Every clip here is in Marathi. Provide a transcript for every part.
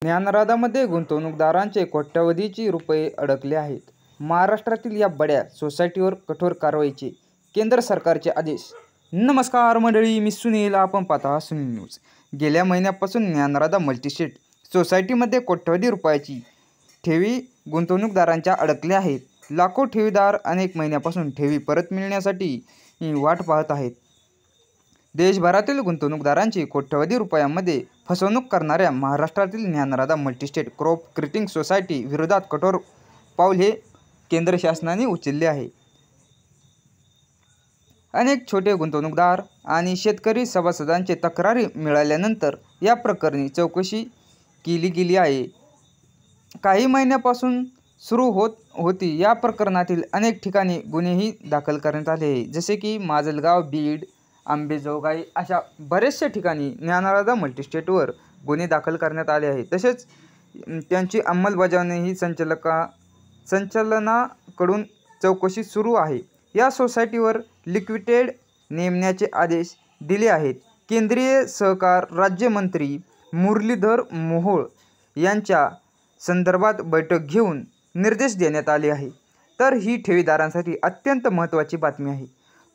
ज्ञानराधामध्ये गुंतवणूकदारांचे कोट्यवधीची रुपये अडकले आहेत. महाराष्ट्रातील या बड्या सोसायटीवर कठोर कारवाईचे केंद्र सरकारचे आदेश. नमस्कार मंडळी, मी सुनील, आपण पाहता सुनील न्यूज. गेल्या महिन्यापासून ज्ञानराधा मल्टीस्टेट सोसायटीमध्ये कोट्यवधी रुपयाची ठेवी गुंतवणूकदारांच्या अडकल्या आहेत. लाखो ठेवीदार अनेक महिन्यापासून ठेवी परत मिळण्यासाठी वाट पाहत आहेत. देशभरातील गुंतवणूकदारांची कोट्यवधी रुपयांमध्ये फसवणूक करणाऱ्या महाराष्ट्रातील ज्ञानराधा मल्टीस्टेट क्रॉप क्रेडिंग सोसायटी विरोधात कठोर पाऊल हे केंद्र शासनाने उचलले आहे. अनेक छोटे गुंतवणूकदार आणि शेतकरी सभासदांचे तक्रारी मिळाल्यानंतर या प्रकरणी चौकशी केली गेली आहे. काही महिन्यापासून सुरू होती. या प्रकरणातील अनेक ठिकाणी गुन्हेही दाखल करण्यात आले आहे, जसे की माजलगाव, बीड, अंबेजोगाई अशा बरेचशा ठिकाणी ज्ञानराधा मल्टीस्टेटवर गुन्हे दाखल करण्यात आले आहेत. तसेच त्यांची अंमलबजावणीही संचालनाकडून चौकशी सुरू आहे. या सोसायटीवर लिक्विडेटर नेमण्याचे आदेश दिले आहेत. केंद्रीय सहकार राज्यमंत्री मुरलीधर मोहोळ यांच्या संदर्भात बैठक घेऊन निर्देश देण्यात आले आहे. तर ही ठेवीदारांसाठी अत्यंत महत्त्वाची बातमी आहे.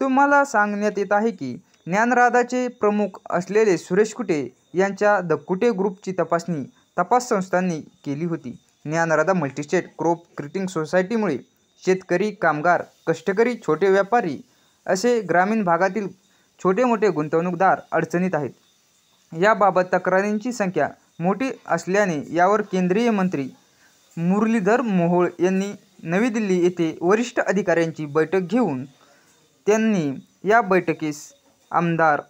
तुम्हाला सांगण्यात येत आहे की ज्ञानराधाचे प्रमुख असलेले सुरेश कुटे यांच्या द कुटे ग्रुपची तपासणी तपास संस्थांनी केली होती. ज्ञानराधा मल्टीस्टेट क्रॉप क्रेडिंग सोसायटीमुळे शेतकरी, कामगार, कष्टकरी, छोटे व्यापारी असे ग्रामीण भागातील छोटे मोठे गुंतवणूकदार अडचणीत आहेत. याबाबत तक्रारींची संख्या मोठी असल्याने यावर केंद्रीय मंत्री मुरलीधर मोहोळ यांनी नवी दिल्ली येथे वरिष्ठ अधिकाऱ्यांची बैठक घेऊन त्यांनी या बैठकीस आमदार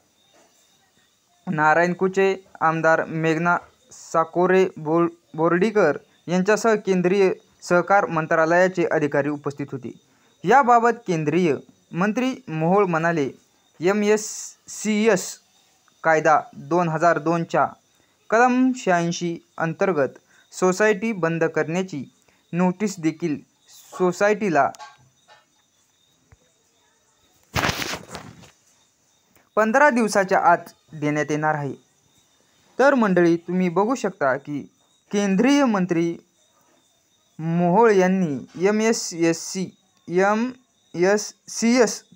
नारायण कुचे, आमदार मेघना साकोरे बोर्डीकर यांच्यासह केंद्रीय सहकार मंत्रालयाचे अधिकारी उपस्थित होते. याबाबत केंद्रीय मंत्री मोहोळ म्हणाले, MSCS कायदा 2002च्या कलम 86 अंतर्गत सोसायटी बंद करण्याची नोटीस देखील सोसायटीला 15 दिवसाच्या आत देण्यात येणार आहे. तर मंडळी, तुम्ही बघू शकता की केंद्रीय मंत्री मोहोळ यांनी MSCS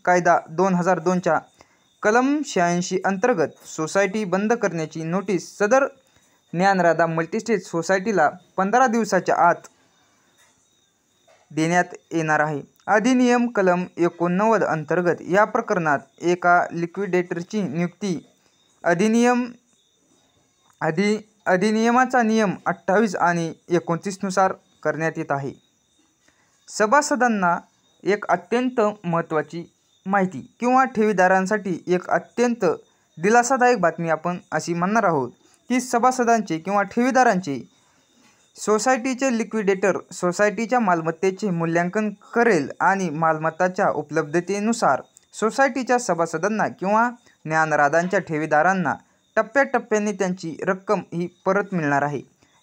कायदा 2002च्या कलम 86 अंतर्गत सोसायटी बंद करण्याची नोटीस सदर ज्ञानराधा मल्टीस्टेट सोसायटीला 15 दिवसाच्या आत देण्यात येणार आहे. अधिनियम कलम 89 अंतर्गत या प्रकरणात एका लिक्विडेटरची नियुक्ती अधिनियमाचा नियम 28 आणि 29 नुसार करण्यात येत आहे. सभासदांना एक अत्यंत महत्त्वाची माहिती किंवा ठेवीदारांसाठी एक अत्यंत दिलासादायक बातमी आपण अशी म्हणणार आहोत की सभासदांचे किंवा ठेवीदारांचे सोसायटीचे लिक्विडेटर सोसायटीच्या मालमत्तेचे मूल्यांकन करेल आणि मालमत्ताच्या उपलब्धतेनुसार सोसायटीच्या सभासदांना किंवा ज्ञानराधांच्या ठेवीदारांना टप्प्याटप्प्याने त्यांची रक्कम ही परत मिळणार आहे.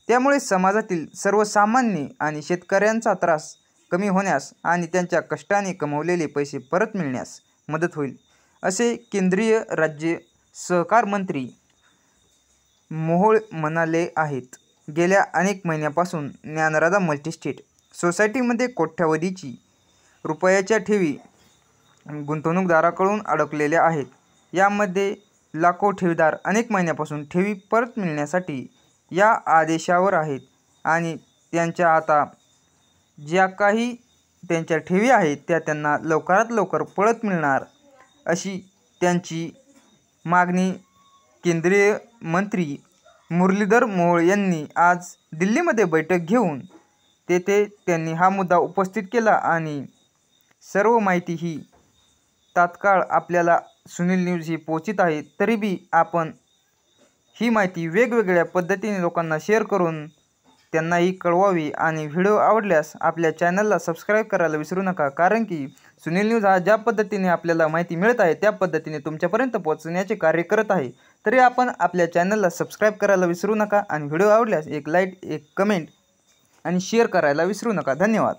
त्यामुळे समाजातील सर्वसामान्य आणि शेतकऱ्यांचा त्रास कमी होण्यास आणि त्यांच्या कष्टाने कमवलेले पैसे परत मिळण्यास मदत होईल, असे केंद्रीय राज्य सहकार मंत्री मोहोळ म्हणाले आहेत. गेल्या अनेक महिन्यापासून ज्ञानराधा मल्टीस्टेट सोसायटीमध्ये कोट्यवधीची रुपयाच्या ठेवी गुंतवणूकदाराकडून अडकलेल्या आहेत. यामध्ये लाखो ठेवीदार अनेक महिन्यापासून ठेवी परत मिळण्यासाठी या आदेशावर आहेत आणि त्यांच्या आता ज्या काही त्यांच्या ठेवी आहेत त्या त्यांना लवकरात लवकर परत मिळणार अशी त्यांची मागणी केंद्रीय मंत्री मुरलीधर मोहोळ यांनी आज दिल्लीमध्ये बैठक घेऊन तेथे त्यांनी हा मुद्दा उपस्थित केला आणि सर्व माहिती ही तात्काळ आपल्याला सुनील न्यूज ही पोहोचत आहे. तरी बी आपण ही माहिती वेगवेगळ्या पद्धतीने लोकांना शेअर करून त्यांनाही कळवावी आणि व्हिडिओ आवडल्यास आपल्या चॅनलला सबस्क्राईब करायला विसरू नका. कारण की सुनील न्यूज हा ज्या पद्धतीने आपल्याला माहिती मिळत आहे त्या पद्धतीने तुमच्यापर्यंत पोहोचण्याचे कार्य करत आहे. तरी आपण आपल्या चॅनलला सबस्क्राईब करायला विसरू नका आणि व्हिडिओ आवडल्यास एक लाईक, एक कमेंट आणि शेअर करायला विसरू नका. धन्यवाद.